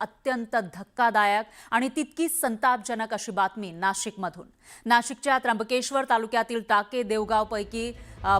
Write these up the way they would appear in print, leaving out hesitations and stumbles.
अत्यंत धक्कादायक आणि तितकीच संतापजनक अशी बातमी नाशिकमधून। नाशिकच्या त्र्यंबकेश्वर तालुक्यातील टाके देवगाव पैकी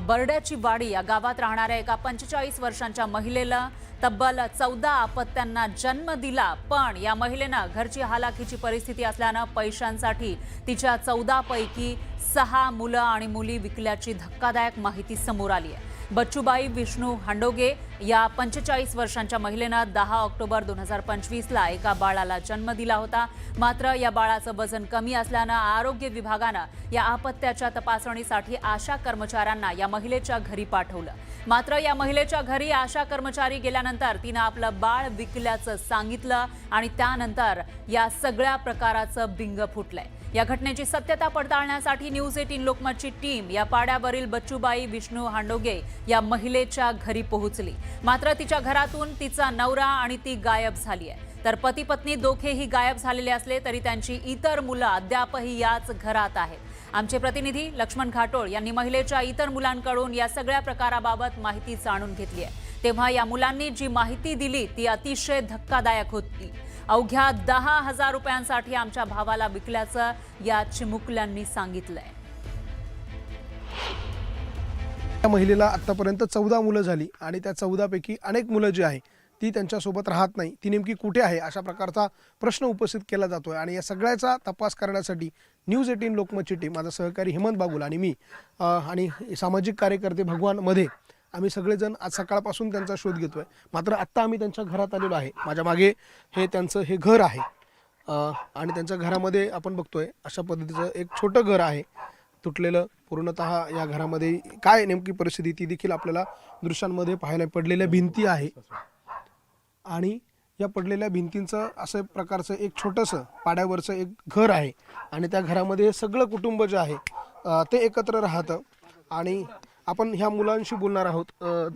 बर्ड्याची वाडी या गावात राहणाऱ्या एका 45 वर्षांच्या महिलेला तब्बल 14 अपत्यांना जन्म दिला, पण या महिलेनं घरची हालाखीची परिस्थिती असल्यानं पैशांसाठी तिच्या 14 पैकी 6 मुलं आणि मुली विकल्याची धक्कादायक माहिती समोर आली आहे। बच्चूबाई विष्णू हांडोगे या 45 वर्षांच्या महिलेनं 10 ऑक्टोबर 2025 ला एका बाळाला जन्म दिला होता। मात्र या बाळाचं वजन कमी असल्यानं आरोग्य विभागानं या अपत्याच्या तपासणीसाठी आशा कर्मचाऱ्यांना या महिलेच्या घरी पाठवलं। मात्र या महिलेच्या घरी आशा कर्मचारी गेल्यानंतर तिनं आपलं बाळ विकल्याचं सांगितलं आणि त्यानंतर या सगळ्या प्रकाराचं बिंग फुटलंय। या घटनेची सत्यता पडताळण्यासाठी न्यूज 18 लोकमतची टीम या पाड्यावरील बच्चूबाई विष्णू हांडोगे या महिलेच्या घरी पोहोचली। मात्र तिच्या घरातून तिचा नवरा आणि ती गायब झाली आहे, तर पती पत्नी दोघेही गायब झालेले असले तरी त्यांची इतर मुलं अद्यापही याच घरात आहेत। आमचे प्रतिनिधी लक्ष्मण घाटोळ यांनी महिलेच्या इतर मुलांकडून या सगळ्या प्रकाराबाबत माहिती जाणून घेतली आहे। तेव्हा या मुलांनी जी माहिती दिली ती अतिशय धक्कादायक होती। अवघ्या 10,000 रुपयांसाठी आमच्या भावाला विकल्याचं या चिमुकल्यांनी सांगितलंय। त्या महिलेला आतापर्यंत 14 मुलं झाली आणि त्या 14 पैकी अनेक मुलं जी आहे ती त्यांच्यासोबत राहत नाही, ती नेमकी कुठे आहे अशा प्रकारचा प्रश्न उपस्थित केला जातोय। आणि या सगळ्याचा तपास करण्यासाठी न्यूज 18 लोकमतची टीम, माझा सहकारी हेमंत बागुल आणि मी आणि सामाजिक कार्यकर्ते भगवान मध्ये आम्ही सगळेजण आज सकाळपासून त्यांचा शोध घेतोय। मात्र आत्ता आम्ही त्यांच्या घरात आलेलो आहे। माझ्या मागे हे त्यांचं हे घर आहे आणि त्यांच्या घरामध्ये आपण बघतोय अशा पद्धतीचं एक छोटं घर आहे, तुटलेलं पूर्णतः। या घरामध्ये काय नेमकी परिस्थिती ती देखील आपल्याला दृश्यांमध्ये पाहायला पडलेल्या भिंती आहे आणि या पडलेल्या भिंतींचं असं प्रकारचं एक छोटंसं पाड्यावरचं एक घर आहे आणि त्या घरामध्ये सगळं कुटुंब जे आहे ते एकत्र राहतं। आणि आपण ह्या मुलांशी बोलणार आहोत।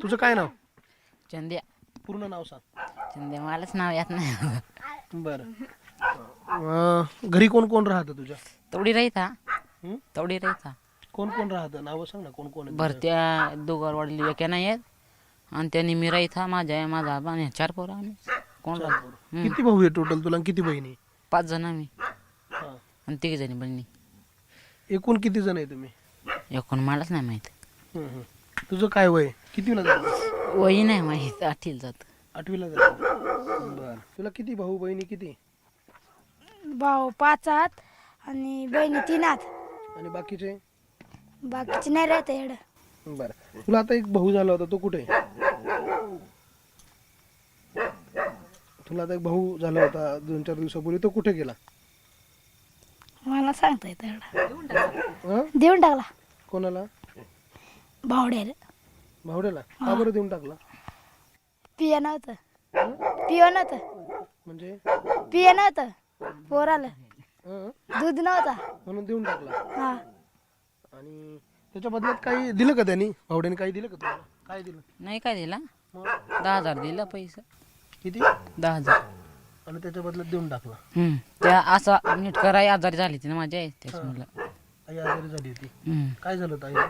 तुझं काय नाव? चंद्या। पूर्ण नाव सांग। चंद्या, मलाच नाव येत नाही। बरं, घरी कोण कोण राहतं तुझ्या? तवडी राहता तवडी राहता। कोण कोण राहतं? नाव सांग ना, कोण कोण आहे? भरत्या दोघर वडील एका नाही आहेत आणि त्यांनी मी राहता माझा आबा आणि 4 पोरं आम्ही। कोण राहतो? किती भाऊ आहे टोटल तुला? किती बहिणी? 5 जण आम्ही हां, आणि 3 जणी बहिणी। एकूण किती जण आहे तुम्ही? एकूण मलाच नाही माहित। तुझं काय वय? कितीला जातं? वही नाही माहित, 8वीला जात। 8वीला जातं। बरं, तुला किती भाऊ बहिणी? किती भाऊ 5 आहेत आणि बहिणी 3 आहेत। आणि बाकीचे? बाकीचे नाही राहते एवढं। बरं, तुला आता एक भाऊ झाला होता, तो कुठे? तुला आता एक भाऊ झाला होता 2-4 दिवसापूर्वी, तो कुठे गेला? मला सांगता येतं एवढं। हं? देऊन टाकला कोणाला? भावड्याला। भावड्याला? का बरं देऊन टाकला? पिया नव्हतं, पियो नव्हतं, म्हणजे पिया नव्हतं, पोराला हं? दूध नव्हता म्हणून देऊन टाकला? हा। आणि त्याच्या बदल्यात काही दिलं का त्यांनी? भावड्याने काही दिलं का तुला? काय दिलं? नाही काय दिला? मग 10,000 दिला पैसा। किती? 10,000। आणि त्याच्या बदल्यात देऊन टाकला? त्या असा नीट कराय आजारी झाली ती ना माझ्या आई, त्याच्यामुळे। आई आजारी झाली होती? काय झालं होतं आईला?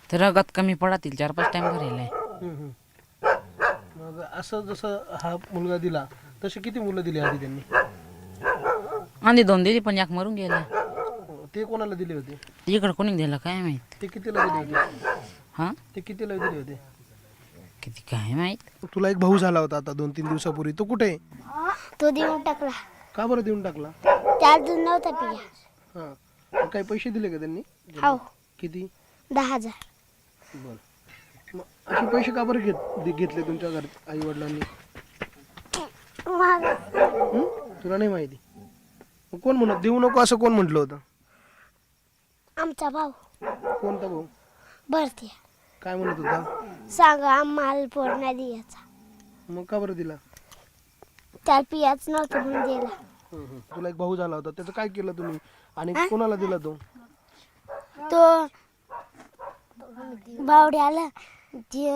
तर रगत कमी पडातील, 4-5 टाइम भरेल आहे। मग असं जसं हा मुलगा दिला तसे किती मुलं दिली आधी त्यांनी? आधी 2 दिली पण एक मरून गेला। ते कोणाला दिले होते? इकडं कोणी दिलं काय माहित। ते कितीला दिले होते? हा, ते कितीला दिले होते? किती काय माहित। तुला एक भाऊ झाला होता आता 2-3 दिवसापूर्वी, तो कुठे? तो देऊन टाकला। का बरं देऊन टाकला? त्यात दूध नव्हता पिया। हां, काही पैसे दिले का त्यांनी? हो, किती? 10,000। बरं, मग असे पैसे का बरं घेतले तुमच्या घरात आई वडिलांनी? तुला नाही माहिती? मग कोण म्हणत देऊ नको असं कोण म्हटलं होतं? आमचा भाऊ कोणता भाऊ? भरती काय म्हणत होता? सांगा आम्हाला पोर नाही द्यायचा। मग का बरं दिला? त्याला पियाच नव्हतं म्हणून दिला। तुला एक भाऊ झाला होता, त्याचं काय केलं तुम्ही आणि कोणाला दिला तो? तो भावड्याला ती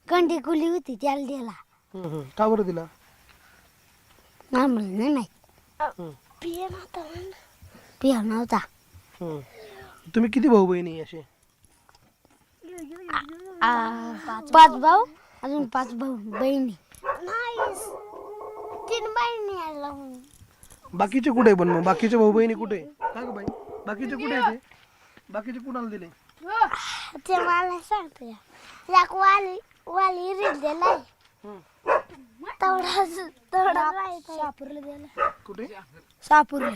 कंडी कुली होती त्याला दिला। का बरं दिला? आम्हाला नाही माहित। पिया नव्हता, पिया नव्हता। तुम्ही किती भाऊ बहिणी असे? 5 भाऊ, अजून 5 भाऊ बहिणी। तीन बहिणी आला म्हणून. बाकीचे कुठे पण मग बाकीचे भाऊ बहिणी कुठे काय ग बाई बाकीचे कुठे आहे ते बाकीचे कुणाला दिले ते मला सांगतो एक वाली रील दिलाय सापूरला दिला कुठे सापूरला.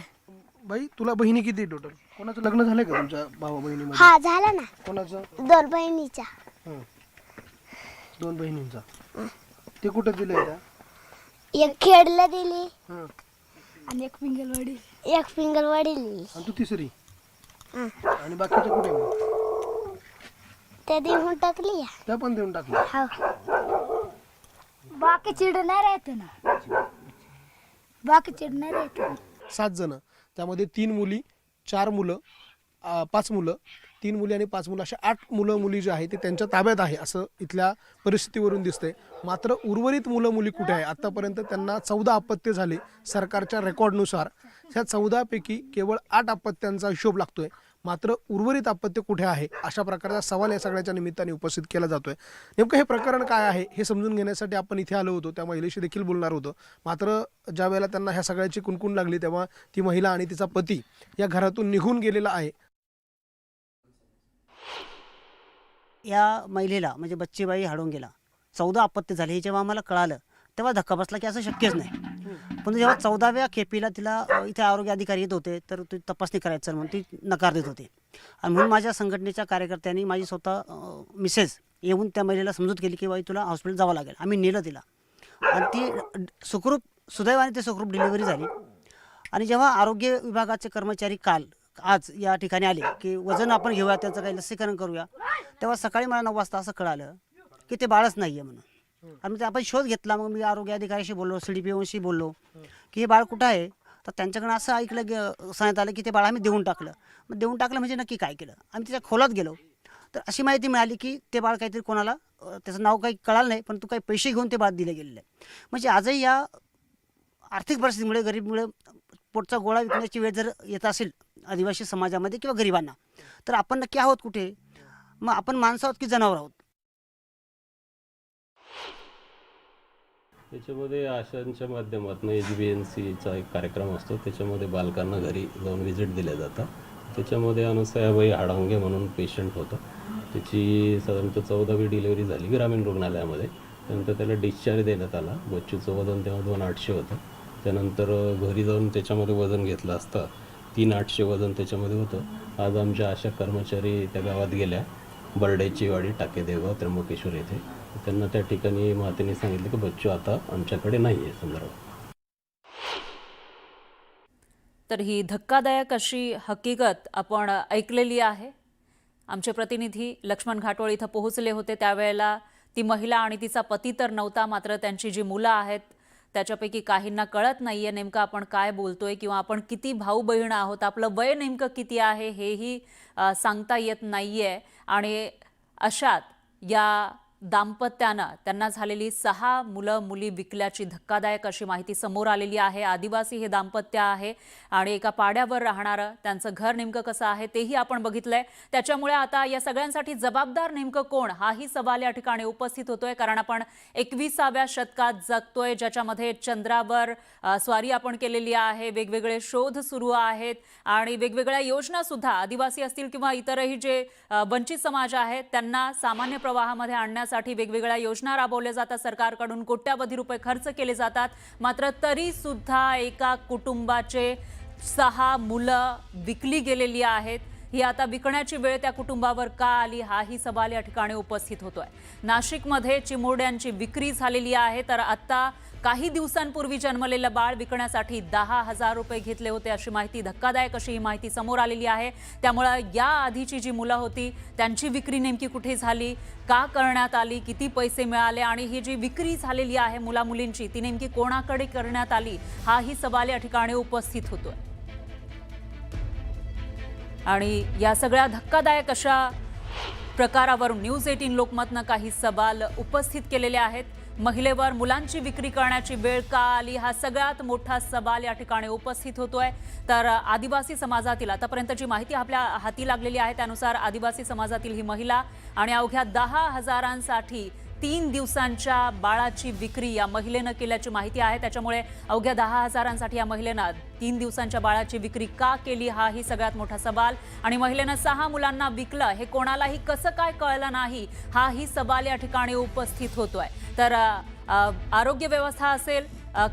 बाई तुला बहिणी किती टोटल कोणाचं लग्न झालंय का तुमच्या भावा बहिणीमध्ये हा झाला ना कोणाचं 2 बहिणीच्या. 2 बहिणींचा ते कुठे दिले त्या एक खेडला दिली हं. आणि एक पिंगलवाडी दिली. आणि तू तिसरी हं. आणि बाकीचे कुठे मग त्या देऊन टाकली. त्या पण देऊन टाकल्या हो बाकी चिड नाही राहत ना बाकी चिड नाही राहत. 7 जण त्यामध्ये 3 मुली 4 मुलं 5 मुलं 3 मुली आणि 5 मुलं अशा 8 मुलं मुली जी आहे ते त्यांच्या ताब्यात आहे असं इथल्या परिस्थितीवरून दिसतंय. मात्र उर्वरित मुलं मुली कुठे आहे आतापर्यंत त्यांना 14 अपत्य झाले सरकारच्या रेकॉर्डनुसार. ह्या 14 पैकी केवळ 8 अपत्यांचा हिशोब लागतोय. मात्र उर्वरित अपत्य कुठे आहे अशा प्रकारचा सवाल या सगळ्याच्या निमित्ताने उपस्थित केला जातोय. नेमकं हे प्रकरण काय आहे हे समजून घेण्यासाठी आपण इथे आलो होतो. त्या महिलेशी देखील बोलणार होतो. मात्र ज्या वेळेला त्यांना ह्या सगळ्याची कुणकुण लागली तेव्हा ती महिला आणि तिचा पती या घरातून निघून गेलेला आहे. या महिलेला म्हणजे बच्चीबाई हाडोंगेला 14 अपत्य झाले हे जेव्हा आम्हाला कळालं तेव्हा धक्का बसला की असं शक्यच नाही. पण जेव्हा 14व्या खेपीला तिला इथे आरोग्य अधिकारी येत होते तर ती तपासणी करायचं म्हणून ती नकार देत होते. आणि म्हणून माझ्या संघटनेच्या कार्यकर्त्यांनी माझी स्वतः मिसेस येऊन त्या महिलेला समजूत केली की बाई तुला हॉस्पिटल जावं लागेल. आम्ही नेलं तिला आणि ती सुदैवाने सुखरूप डिलिव्हरी झाली. आणि जेव्हा आरोग्य विभागाचे कर्मचारी आज या ठिकाणी आले की वजन आपण घेऊया त्याचं काही लसीकरण करूया तेव्हा सकाळी मला 9 वाजता असं कळालं की ते बाळच नाही आहे म्हणून. आणि मग आपण शोध घेतला. मग मी आरोग्य अधिकाऱ्याशी बोललो CDPOशी बोललो की हे बाळ कुठं आहे तर त्यांच्याकडून असं ऐकलं सांगण्यात आलं की ते बाळ आम्ही देऊन टाकलं. मग देऊन टाकलं म्हणजे नक्की काय केलं. आम्ही त्याच्या खोलात गेलो तर अशी माहिती मिळाली की ते बाळ काहीतरी कोणाला त्याचं नाव काही कळालं नाही पण तू काही पैसे घेऊन ते बाळ दिले गेलेलं आहे. म्हणजे आजही या आर्थिक परिस्थितीमुळे गरीबमुळे पोटचा गोळा विकण्याची वेळ जर येत असेल आदिवासी समाजामध्ये किंवा गरिबांना तर आपण नक्की आहोत कुठे. मग आपण माणसं आहोत की जनावर आहोत. त्याच्यामध्ये आशांच्या माध्यमातून HBNCचा एक कार्यक्रम असतो त्याच्यामध्ये बालकांना घरी जाऊन व्हिजिट दिल्या जातात. त्याच्यामध्ये अनुसयाबाई हाडांगे म्हणून पेशंट होतं. त्याची साधारणतः 14वी डिलिव्हरी झाली ग्रामीण रुग्णालयामध्ये. त्यानंतर त्याला डिस्चार्ज देण्यात आला. बच्चूचं वजन तेव्हा 2,800 होतं. त्यानंतर घरी जाऊन त्याच्यामध्ये वजन घेतलं असतं 3,800 वजन त्याच्यामध्ये होतं. आज आमच्या आशा कर्मचारी त्या गावात गेल्या बर्ड्याची वाडी टाकेदेवगाव त्र्यंबकेश्वर येथे. त्यांना त्या ठिकाणी मातेने सांगितलं की बच्चू आता आमच्याकडे नाही आहे संदर्भात. तर ही धक्कादायक अशी हकीकत आपण ऐकलेली आहे. आमचे प्रतिनिधी लक्ष्मण घाटोळ इथं पोहोचले होते त्यावेळेला ती महिला आणि तिचा पती तर नव्हता. मात्र त्यांची जी मुलं आहेत त्याच्यापैकी काहींना कळत नाहीये नेमकं आपण काय बोलतोय किंवा आपण किती भाऊ बहीण आहोत आपलं वय नेमकं किती आहे हेही सांगता येत नाहीये. आणि अशात या दाम्पत्यानं त्यांना झालेली 6 मुलं मुली विकल्याची धक्कादायक अशी माहिती समोर आलेली आहे. आदिवासी हे दाम्पत्य आहे आणि एका पाड्यावर राहणारं त्यांचं घर नेमकं कसं आहे तेही आपण बघितलंय. त्याच्यामुळे आता या सगळ्यांसाठी जबाबदार नेमकं कोण हाही सवाल या ठिकाणी उपस्थित होतोय. कारण आपण 21व्या शतकात जगतोय ज्याच्यामध्ये चंद्रावर स्वारी आपण केलेली आहे. वेगवेगळे शोध सुरू आहेत आणि वेगवेगळ्या योजना सुद्धा आदिवासी असतील किंवा इतरही जे वंचित समाज आहेत त्यांना सामान्य प्रवाहामध्ये आणण्यासाठी वेगवेगळ्या योजना राबवल्या जातात. सरकारकडून कोट्यावधी रुपये खर्च केले जातात. मात्र तरी सुद्धा एका कुटुंबाचे 6 मुलं विकली गेलेली आहेत. ही आता विकण्याची वेळ त्या कुटुंबावर का आली हाही सवाल या ठिकाणी उपस्थित होतोय. नाशिकमध्ये चिमुरड्यांची विक्री झालेली आहे. तर आता काही दिवसांपूर्वी जन्मलेलं बाळ विकण्यासाठी 10,000 रुपये घेतले होते अशी माहिती धक्कादायक अशी ही माहिती समोर आलेली आहे. त्यामुळे या आधीची जी मुलं होती त्यांची विक्री नेमकी कुठे झाली का करण्यात आली किती पैसे मिळाले आणि ही जी विक्री झालेली आहे मुलामुलींची ती नेमकी कोणाकडे करण्यात आली हाही सवाल या ठिकाणी उपस्थित होतोय. आणि या सगळ्या धक्कादायक अशा प्रकारावरून न्यूज 18 लोकमतनं काही सवाल उपस्थित केलेले आहेत. महिलेवर मुलांची विक्री करण्याची वेळ का आली हा सगळ्यात मोठा सवाल या ठिकाणी उपस्थित होतोय. तर आदिवासी समाजातील आतापर्यंत जी माहिती आपल्या हाती लागलेली आहे त्यानुसार आदिवासी समाजातील ही महिला आणि अवघ्या 10,000साठी 3 दिवसांच्या बाळाची विक्री या महिलेनं केल्याची माहिती आहे. त्याच्यामुळे अवघ्या 10,000साठी या महिलेनं 3 दिवसांच्या बाळाची विक्री का केली, हाही सगळ्यात मोठा सवाल. आणि महिलेनं 6 मुलांना विकलं हे कोणालाही कसं काय कळलं नाही, हाही सवाल या ठिकाणी उपस्थित होतोय. तर आरोग्य व्यवस्था असेल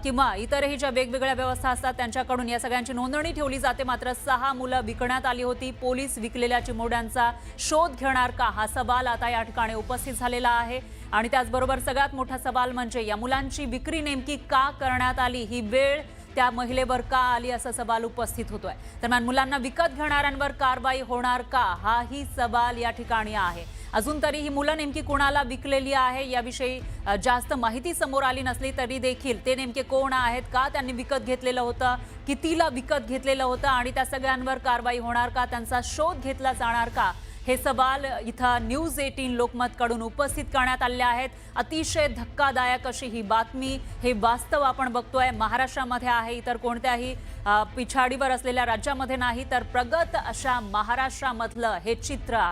किंवा इतरही ज्या वेगवेगळ्या व्यवस्था असतात त्यांच्याकडून या सगळ्यांची नोंदणी ठेवली जाते. मात्र 6 मुलं विकण्यात आली होती. पोलीस विकलेल्या चिमुरड्यांचा शोध घेणार का, हा सवाल आता या ठिकाणी उपस्थित झालेला आहे. आणि त्याचबरोबर सगळ्यात मोठा सवाल म्हणजे या मुलांची विक्री नेमकी का करण्यात आली, ही वेळ त्या महिलेवर का आली, असा सवाल उपस्थित होतोय. दरम्यान मुलांना विकत घेणाऱ्यांवर कारवाई होणार का, हाही सवाल या ठिकाणी आहे. अजून तरी ही मुलं नेमकी कुणाला विकलेली आहे याविषयी जास्त माहिती समोर आली नसली तरी देखील ते नेमके कोण आहेत, का त्यांनी विकत घेतलेलं होतं, कितीला विकत घेतलेलं होतं आणि त्या सगळ्यांवर कारवाई होणार का, त्यांचा शोध घेतला जाणार का, हे सवाल इथं न्यूज 18 लोकमतकडून उपस्थित करण्यात आले आहेत. अतिशय धक्कादायक अशी ही बातमी, हे वास्तव आपण बघतोय. महाराष्ट्रामध्ये आहे, इतर कोणत्याही पिछाडीवर असलेल्या राज्यामध्ये नाही, तर प्रगत अशा महाराष्ट्रामधलं हे चित्र आहे.